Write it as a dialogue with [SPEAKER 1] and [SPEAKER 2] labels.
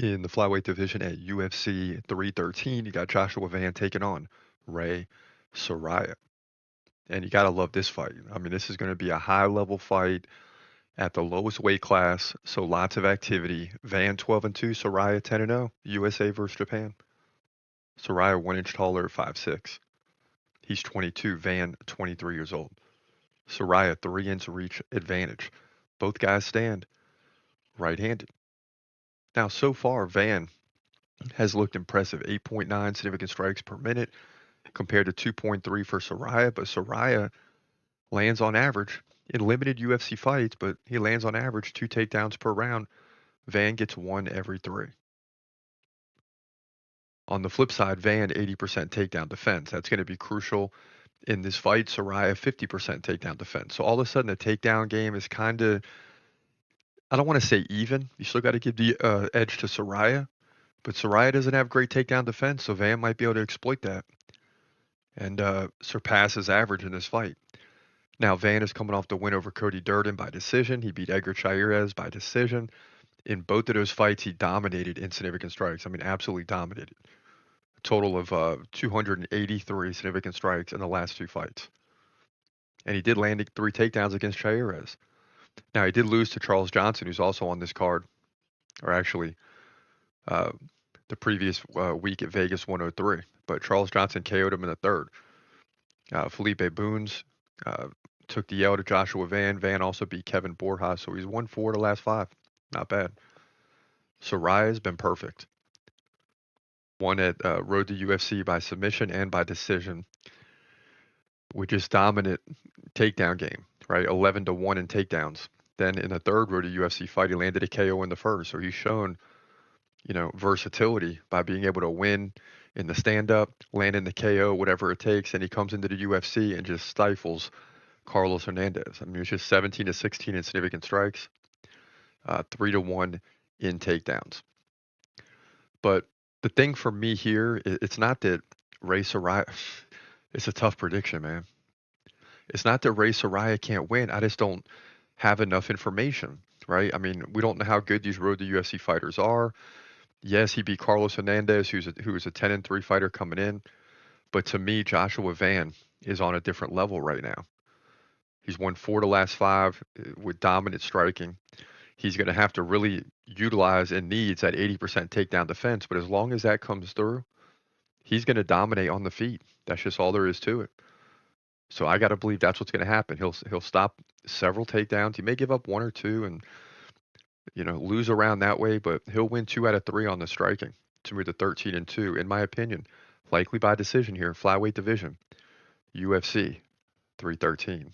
[SPEAKER 1] In the flyweight division at UFC 313, you got Joshua Van taking on Rei Tsuruya. And you got to love this fight. I mean, this is going to be a high level fight at the lowest weight class, so lots of activity. Van 12-2, Tsuruya 10-0, USA versus Japan. Tsuruya 1 inch taller, 5'6". He's 22, Van 23 years old. Tsuruya 3 inch reach advantage. Both guys stand right-handed. Now, so far, Van has looked impressive. 8.9 significant strikes per minute compared to 2.3 for Tsuruya, but Tsuruya lands on average in limited UFC fights, but he lands on average 2 takedowns per round. Van gets 1 every 3. On the flip side, Van 80% takedown defense. That's going to be crucial in this fight. Tsuruya 50% takedown defense. So all of a sudden, the takedown game is kind of, I don't want to say even. You still got to give the edge to Tsuruya, but Tsuruya doesn't have great takedown defense, so Van might be able to exploit that and surpass his average in this fight. Now, Van is coming off the win over Cody Durden by decision. He beat Edgar Chairez by decision. In both of those fights, he dominated in significant strikes. I mean, absolutely dominated. A total of 283 significant strikes in the last 2 fights. And he did land 3 takedowns against Chairez. Now, he did lose to Charles Johnson, who's also on this card, or actually uh, the previous week at Vegas 103. But Charles Johnson KO'd him in the third. Felipe Boons took the L to Joshua Van. Van also beat Kevin Borja, so he's 1-4 the last 5. Not bad. Tsuruya has been perfect. Won at Road to UFC by submission and by decision with just dominant takedown game, right? 11-1 in takedowns. Then in the third Road to UFC fight, he landed a KO in the first. So he's shown, versatility by being able to win in the stand-up, land in the KO, whatever it takes, and he comes into the UFC and just stifles Carlos Hernandez. I mean, it's just 17-16 in significant strikes, 3-1 in takedowns. But the thing for me here, it's not that Rei Tsuruya. It's a tough prediction, man. It's not that Rei Tsuruya can't win. I just don't have enough information, right? I mean, we don't know how good these road to UFC fighters are. Yes, he beat Carlos Hernandez, who's a 10-3 fighter coming in. But to me, Joshua Van is on a different level right now. He's won 4 the last 5 with dominant striking. He's going to have to really utilize and needs that 80% takedown defense. But as long as that comes through, he's going to dominate on the feet. That's just all there is to it. So I got to believe that's what's going to happen. He'll stop several takedowns. He may give up 1 or 2 and lose around that way, but he'll win 2 out of 3 on the striking to move to 13-2, in my opinion, likely by decision here, flyweight division, UFC 313.